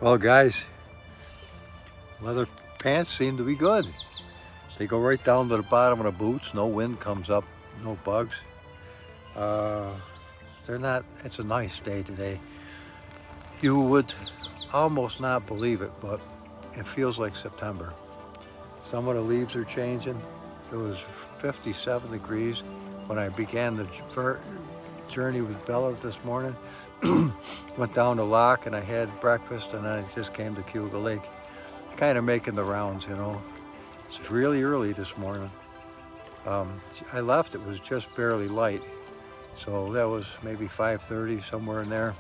Well, guys, leather pants seem to be good. They go right down to the bottom of the boots. No wind comes up, no bugs. Uh, they're not, it's a nice day today. You would almost not believe it, but it feels like September. Some of the leaves are changing. It was 57 degrees when I began the journey with Bella this morning. Went down to Lock and I had breakfast and I just came to Cayuga Lake. It's kind of making the rounds, you know. It's really early this morning. I left, it was just barely light. So that was maybe 5:30, somewhere in there.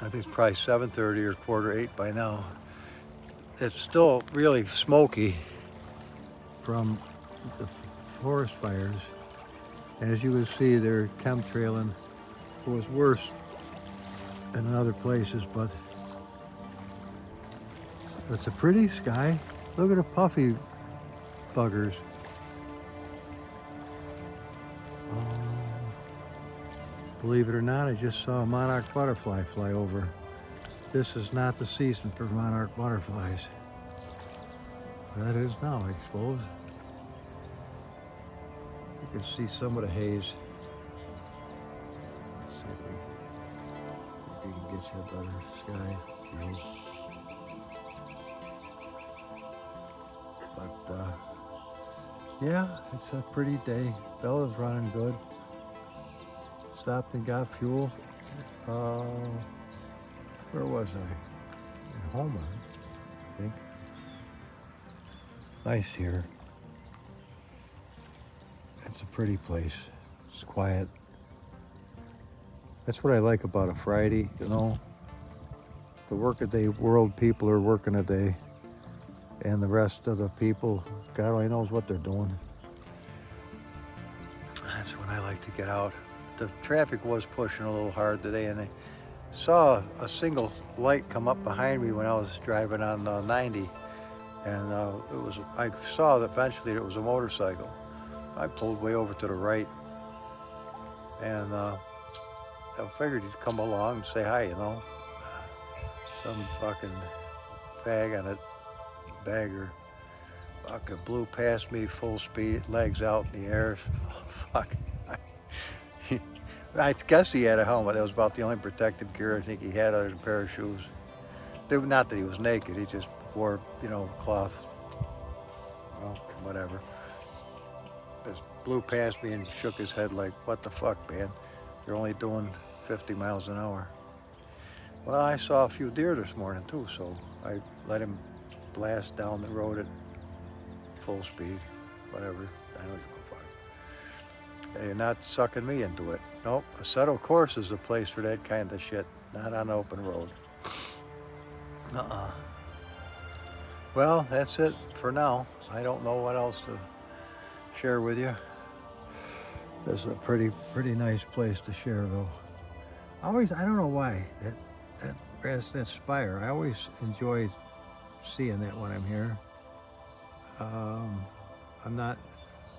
I think it's probably 7:30 or quarter 8 by now. It's still really smoky from the forest fires. And as you can see, they're chemtrailing. It was worse in other places, but it's a pretty sky. Look at the puffy buggers. Believe it or not, I just saw a monarch butterfly fly over. This is not the season for monarch butterflies. That is now, I suppose. You can see some of the haze. Let's see if we can get you a better sky view. But yeah, it's a pretty day. Bella's running good. Stopped and got fuel. Where was I? In Homer, I think. It's nice here. It's a pretty place. It's quiet. That's what I like about a Friday, you know. The workaday world people are working a day, and the rest of the people, God only knows what they're doing. That's when I like to get out. The traffic was pushing a little hard today, and I saw a single light come up behind me when I was driving on 90, and I saw that eventually it was a motorcycle. I pulled way over to the right, and I figured he'd come along and say hi, you know. Some fucking fag on a bagger fucking blew past me full speed, legs out in the air. Fuck. I guess he had a helmet. That was about the only protective gear I think he had other than a pair of shoes. Not that he was naked, he just wore, you know, cloth. Well, whatever. Just blew past me and shook his head like, what the fuck, man? You're only doing 50 miles an hour. Well, I saw a few deer this morning too, so I let him blast down the road at full speed, whatever. I don't give a fuck. They're not sucking me into it. Nope, a settled course is a place for that kind of shit, not on the open road. Well, that's it for now. I don't know what else to share with you. This is a pretty nice place to share, though. I don't know why, that spire, I always enjoy seeing that when I'm here.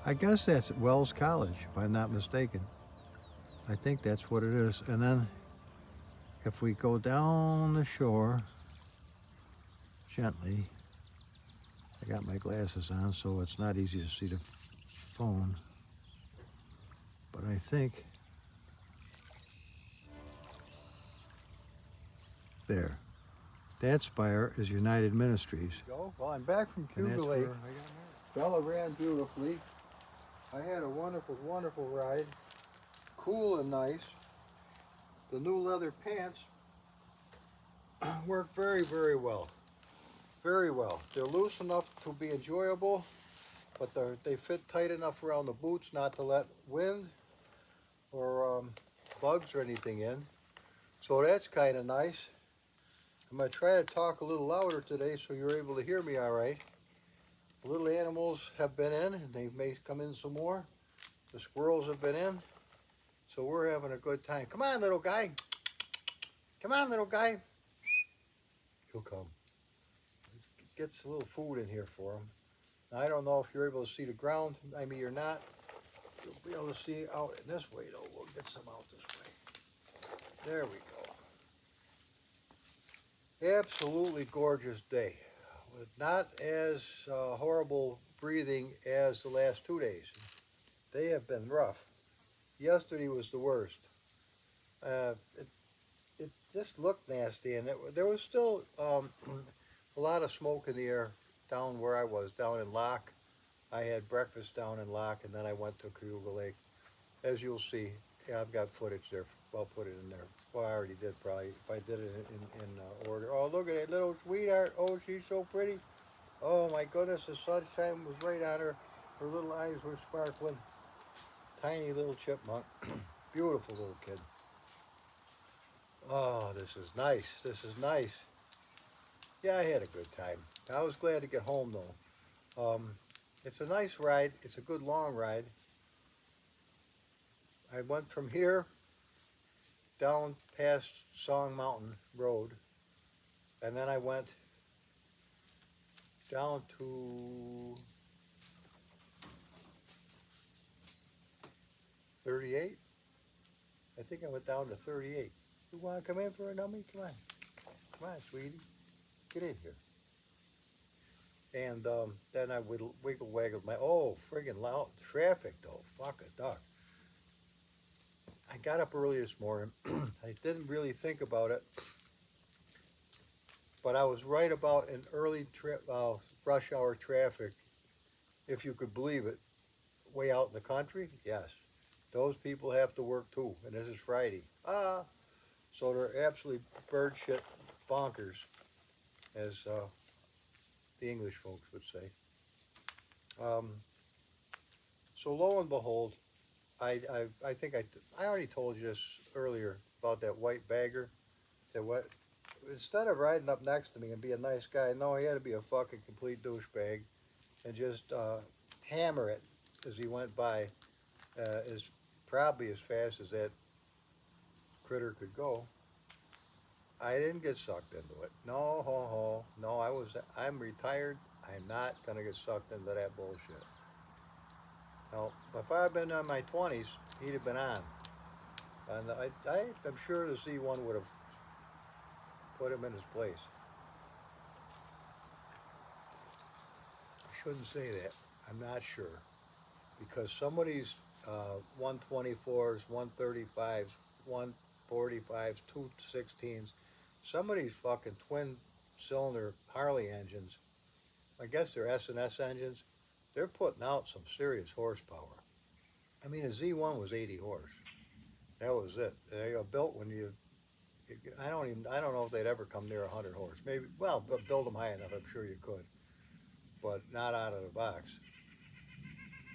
I guess that's Wells College, if I'm not mistaken. I think that's what it is. And then if we go down the shore gently, I got my glasses on, so it's not easy to see the phone. But I think there. That spire is United Ministries. Well, I'm back from Cayuga Lake. Bella ran beautifully. I had a wonderful, wonderful ride. Cool and nice. The new leather pants work very, very well. Very well. They're loose enough to be enjoyable, but they fit tight enough around the boots not to let wind or bugs or anything in. So that's kind of nice. I'm going to try to talk a little louder today so you're able to hear me all right. The little animals have been in, and they may come in some more. The squirrels have been in, so we're having a good time. Come on, little guy. Come on, little guy. He'll come. Let's get a little food in here for him. Now, I don't know if you're able to see the ground. I mean, you're not. You'll be able to see out in this way, though. We'll get some out this way. There we go. Absolutely gorgeous day. Not as horrible breathing as the last 2 days. They have been rough. Yesterday was the worst. It, it just looked nasty, and there was still a lot of smoke in the air down where I was, down in Locke. I had breakfast down in Locke, and then I went to Cayuga Lake. As you'll see, yeah, I've got footage there. I'll put it in there. Well, I already did probably. If I did it in order. Oh, look at that little sweetheart. Oh, she's so pretty. Oh my goodness, the sunshine was right on her. Her little eyes were sparkling. Tiny little chipmunk. Beautiful little kid. Oh, this is nice. This is nice. Yeah, I had a good time. I was glad to get home though. It's a nice ride. It's a good long ride. I went from here down past Song Mountain Road, and then I went down to 38. I think I went down to 38. You want to come in for a nummy? Come on. Come on, sweetie. Get in here. And then I would wiggle waggle my, oh, friggin' loud traffic though. Fuck a duck. I got up early this morning. I didn't really think about it, but I was right about an early rush hour traffic, if you could believe it, way out in the country. Yes, those people have to work too, and this is Friday. So they're absolutely bird shit bonkers, as the English folks would say. Um, so lo and behold, I think I already told you this earlier about that white bagger. That what instead of riding up next to me and be a nice guy, no, he had to be a fucking complete douchebag and just hammer it as he went by, as probably as fast as that critter could go. I didn't get sucked into it. No, ho, ho. No, I'm retired. I'm not gonna get sucked into that bullshit. No, if I had been in my 20s, he'd have been on. And I'm sure the Z1 would have put him in his place. I shouldn't say that. I'm not sure. Because some of these 124s, 135s, 145s, 216s, some of these fucking twin cylinder Harley engines, I guess they're S&S engines, they're putting out some serious horsepower. I mean, a Z1 was 80 horse. That was it. They got built when I don't know if they'd ever come near 100 horse. Maybe, well, but build them high enough, I'm sure you could, but not out of the box.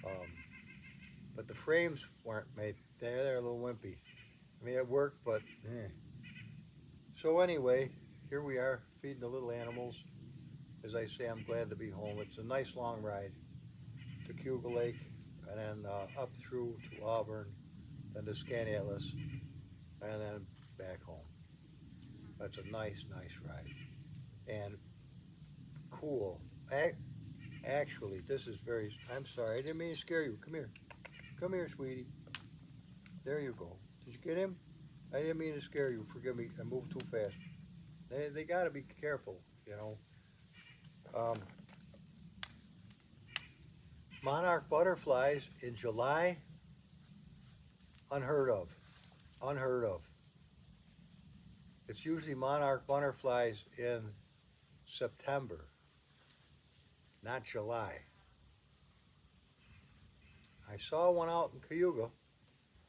Um, but the frames weren't made, they're a little wimpy. I mean, it worked, but eh. So anyway, here we are feeding the little animals. As I say, I'm glad to be home. It's a nice long ride to Cayuga Lake, and then up through to Auburn, then to Skaneateles, and then back home. That's a nice, nice ride. And cool. Actually, this is very, I'm sorry, I didn't mean to scare you. Come here. Come here, sweetie. There you go. Did you get him? I didn't mean to scare you. Forgive me. I moved too fast. They got to be careful, you know. Um, Monarch butterflies in July, unheard of. Unheard of. It's usually monarch butterflies in September, not July. I saw one out in Cayuga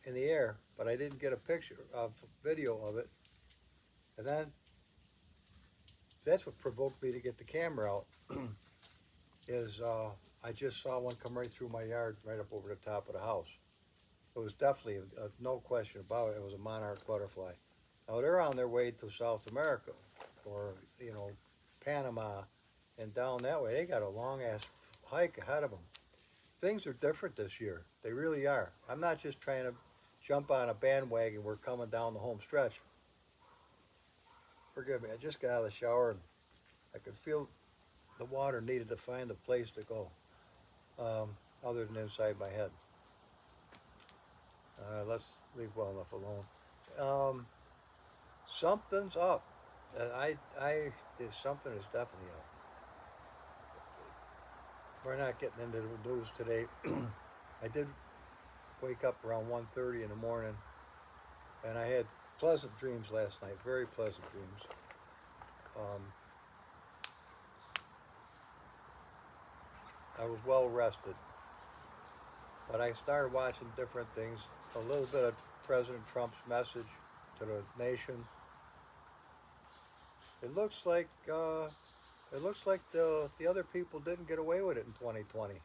in the air, but I didn't get a picture of video of it. And then that's what provoked me to get the camera out. Is I just saw one come right through my yard, right up over the top of the house. It was definitely, no question about it, it was a monarch butterfly. Now they're on their way to South America, or Panama, and down that way. They got a long ass hike ahead of them. Things are different this year. They really are. I'm not just trying to jump on a bandwagon. We're coming down the home stretch. Forgive me. I just got out of the shower and I could feel the water needed to find a place to go, other than inside my head. Let's leave well enough alone. Something's up. there's something is definitely up. We're not getting into the news today. I did wake up around 1:30 in the morning, and I had pleasant dreams last night. Very pleasant dreams. Um, I was well rested, but I started watching different things. A little bit of President Trump's message to the nation. It looks like the other people didn't get away with it in 2020.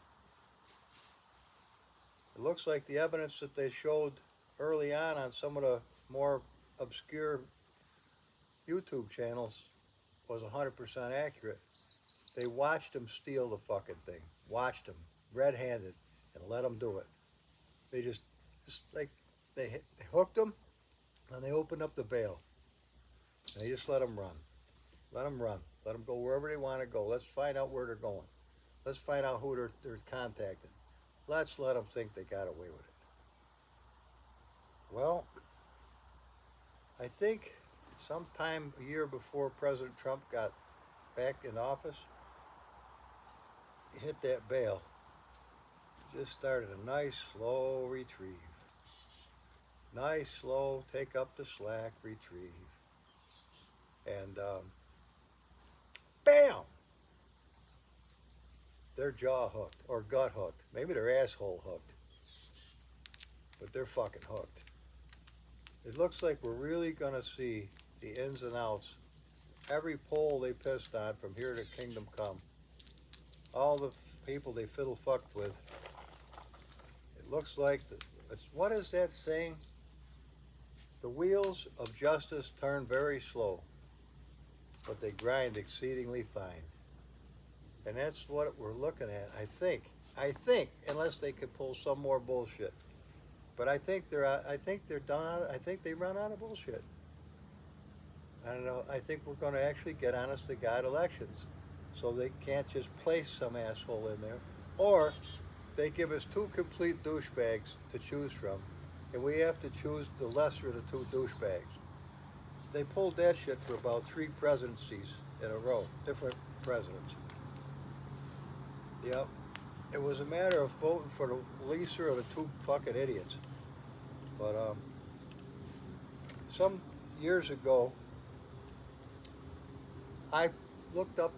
It looks like the evidence that they showed early on some of the more obscure YouTube channels was 100% accurate. They watched them steal the fucking thing. Watched them red-handed and let them do it. They just like they hooked them and they opened up the bail. And they just let them run. Let them run. Let them go wherever they want to go. Let's find out where they're going. Let's find out who they're contacting. Let's let them think they got away with it. Well, I think sometime a year before President Trump got back in office, he hit that bail. Just started a nice, slow retrieve. Nice, slow, take up the slack, retrieve. And bam! They're jaw hooked or gut hooked. Maybe they're asshole hooked. But they're fucking hooked. It looks like we're really going to see the ins and outs. Every pole they pissed on from here to Kingdom Come. All the people they fiddle fucked with. It looks like, what is that saying? The wheels of justice turn very slow, but they grind exceedingly fine. And that's what we're looking at, I think. Unless they could pull some more bullshit. But I think they're done out. I think they run out of bullshit. I don't know. I think we're going to actually get honest to God elections, so they can't just place some asshole in there, or they give us two complete douchebags to choose from, and we have to choose the lesser of the two douchebags. They pulled that shit for about 3 presidencies in a row, different presidents. Yep. It was a matter of voting for the lesser of the two fucking idiots. But some years ago, I looked up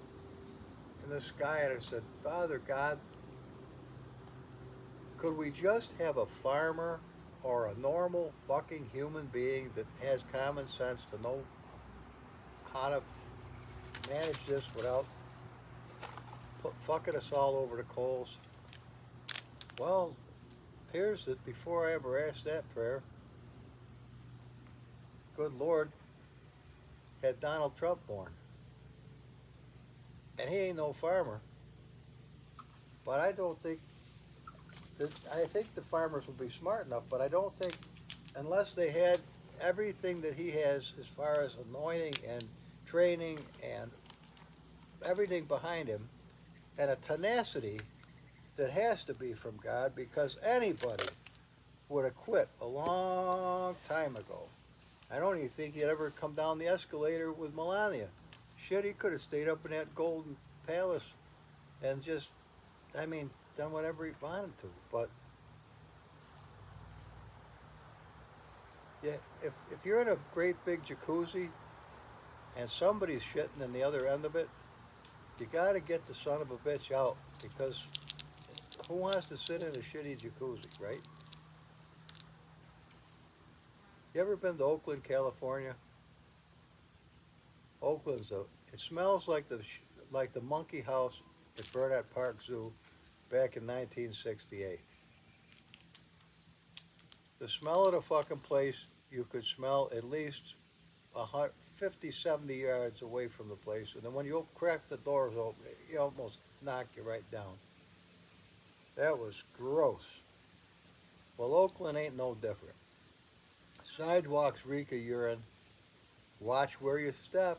in the sky and I said, Father God, could we just have a farmer or a normal fucking human being that has common sense to know how to manage this without fucking us all over the coals? Well, it appears that before I ever asked that prayer, good Lord had Donald Trump born. And he ain't no farmer. But I think the farmers will be smart enough, but I don't think, unless they had everything that he has as far as anointing and training and everything behind him, and a tenacity that has to be from God, because anybody would have quit a long time ago. I don't even think he'd ever come down the escalator with Melania. Shit, he could have stayed up in that golden palace and just, done whatever he wanted to. But yeah, if you're in a great big jacuzzi and somebody's shitting in the other end of it, you got to get the son of a bitch out, because who wants to sit in a shitty jacuzzi, right? You ever been to Oakland, California? It smells like the monkey house at Burnett Park Zoo back in 1968. The smell of the fucking place, you could smell at least 50, 70 yards away from the place. And then when you crack the doors open, you almost knock you right down. That was gross. Well, Oakland ain't no different. Sidewalks reek of urine. Watch where you step.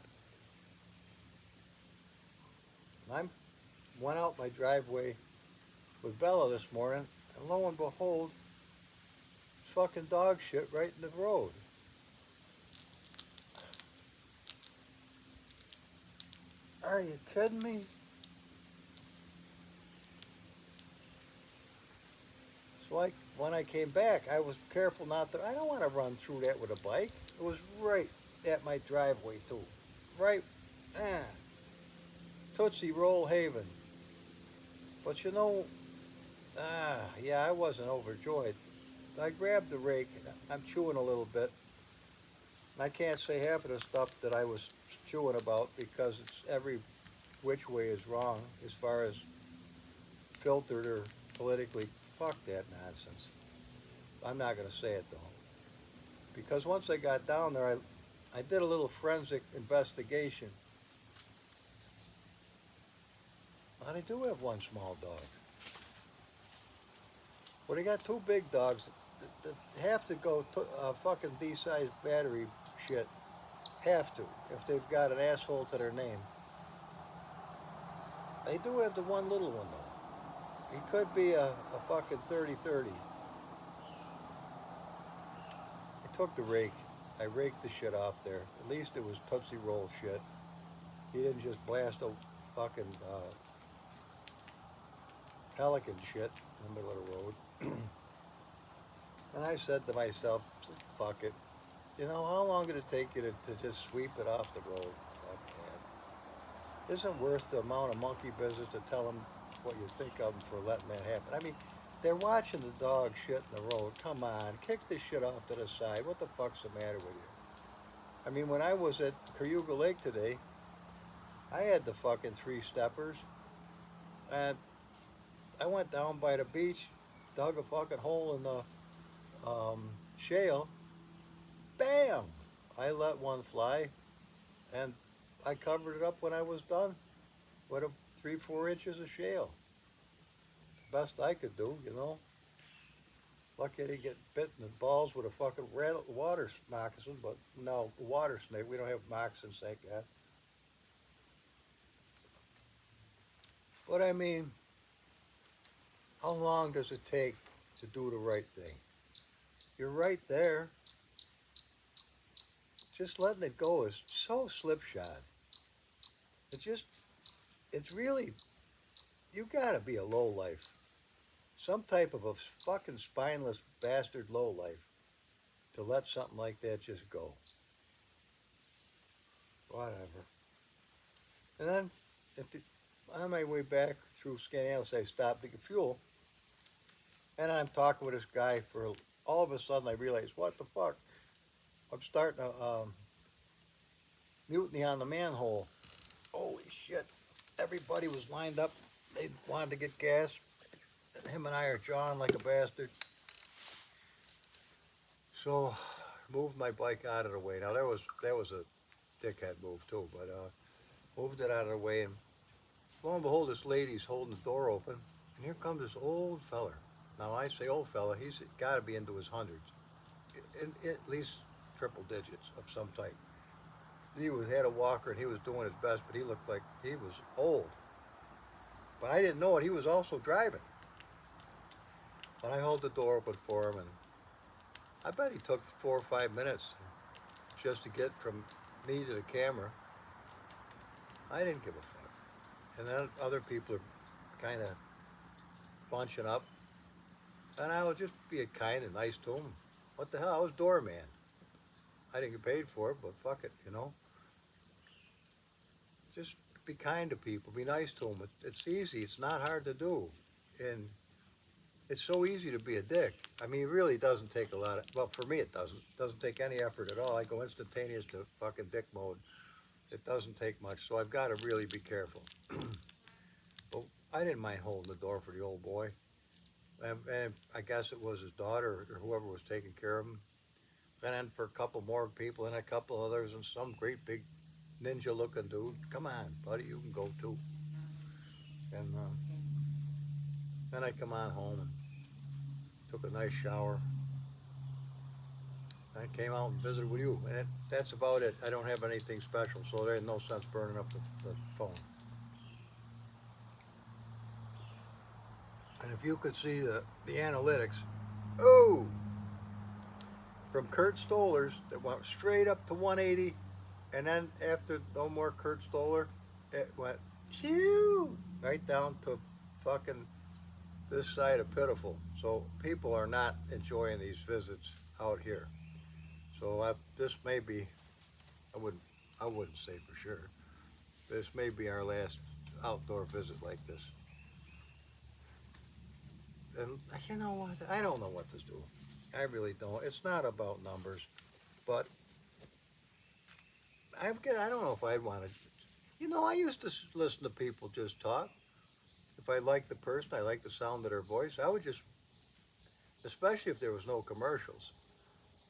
I went out my driveway with Bella this morning, and lo and behold, fucking dog shit right in the road. Are you kidding me? So when I came back, I was careful not to. I don't want to run through that with a bike. It was right at my driveway too, right, ah, Tootsie Roll Haven. But yeah, I wasn't overjoyed. I grabbed the rake. I'm chewing a little bit. And I can't say half of the stuff that I was chewing about because it's every which way is wrong as far as filtered or politically. Fuck that nonsense. I'm not going to say it though. Because once I got down there, I did a little forensic investigation. And I do have one small dog. But I got two big dogs that have to go to fucking D-size battery shit. Have to, if they've got an asshole to their name. They do have the one little one though. He could be a fucking 30-30. I took the rake. I raked the shit off there. At least it was Tootsie Roll shit. He didn't just blast a fucking pelican shit in the middle of the road. And I said to myself, fuck it. You know, how long did it take you to just sweep it off the road? Fuck that. Isn't worth the amount of monkey business to tell them what you think of them for letting that happen. I mean, they're watching the dog shit in the road. Come on, kick this shit off to the side. What the fuck's the matter with you? I mean, when I was at Cayuga Lake today, I had the fucking three steppers, and I went down by the beach, dug a fucking hole in the shale. Bam! I let one fly, and I covered it up when I was done with 3-4 inches of shale. Best I could do, you know. Lucky I didn't get bit in the balls with a fucking water moccasin, but no, water snake. We don't have moccasins, thank God. But I mean, how long does it take to do the right thing? You're right there. Just letting it go is so slipshod. It just, it's really, you gotta be a lowlife. Some type of a fucking spineless bastard lowlife to let something like that just go. Whatever. And then, on my way back through Scandinavian, I stopped to get fuel, and I'm talking with this guy for. All of a sudden, I realize, what the fuck? I'm starting a mutiny on the manhole. Holy shit! Everybody was lined up. They wanted to get gas. And him and I are jawing like a bastard. So, moved my bike out of the way. Now that was a dickhead move too, but moved it out of the way, and lo and behold, this lady's holding the door open, and here comes this old feller. Now I say old fella, he's got to be into his hundreds, at least triple digits of some type. Had a walker and he was doing his best, but he looked like he was old. But I didn't know it. He was also driving. But I held the door open for him, and I bet he took 4 or 5 minutes just to get from me to the camera. I didn't give a fuck. And then other people are kind of bunching up, and I would just be kind and nice to him. What the hell? I was doorman. I didn't get paid for it, but fuck it, you know. Just be kind to people. Be nice to them. It's easy. It's not hard to do, and it's so easy to be a dick. I mean, it really doesn't take a lot of. Well, for me, it doesn't. It doesn't take any effort at all. I go instantaneous to fucking dick mode. It doesn't take much, so I've got to really be careful. But I didn't mind holding the door for the old boy. And I guess it was his daughter or whoever was taking care of him. And then for a couple more people and a couple others and some great big ninja looking dude. Come on, buddy, you can go too. And then I come on home and took a nice shower. I came out and visited with you. And that's about it. I don't have anything special, so there's no sense burning up the phone. And if you could see the analytics, oh, from Kurt Stoller's that went straight up to 180, and then after no more Kurt Stoller, it went shoo right down to fucking this side of Pitiful. So people are not enjoying these visits out here. So this may be, I wouldn't, I wouldn't say for sure. This may be our last outdoor visit like this. And you know what? I don't know what to do. I really don't. It's not about numbers, but I don't know if I'd want to. You know, I used to listen to people just talk. If I liked the person, I liked the sound of their voice, I would just, especially if there was no commercials.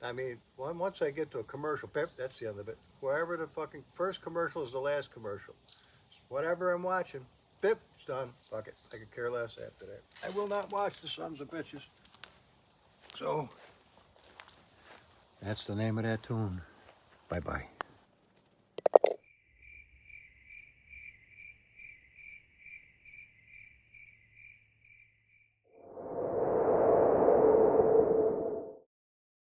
I mean, once I get to a commercial, pip, that's the end of it. Wherever the fucking first commercial is the last commercial. Whatever I'm watching, pip, it's done. Fuck it. I could care less after that. I will not watch the sons of bitches. So, that's the name of that tune. Bye-bye.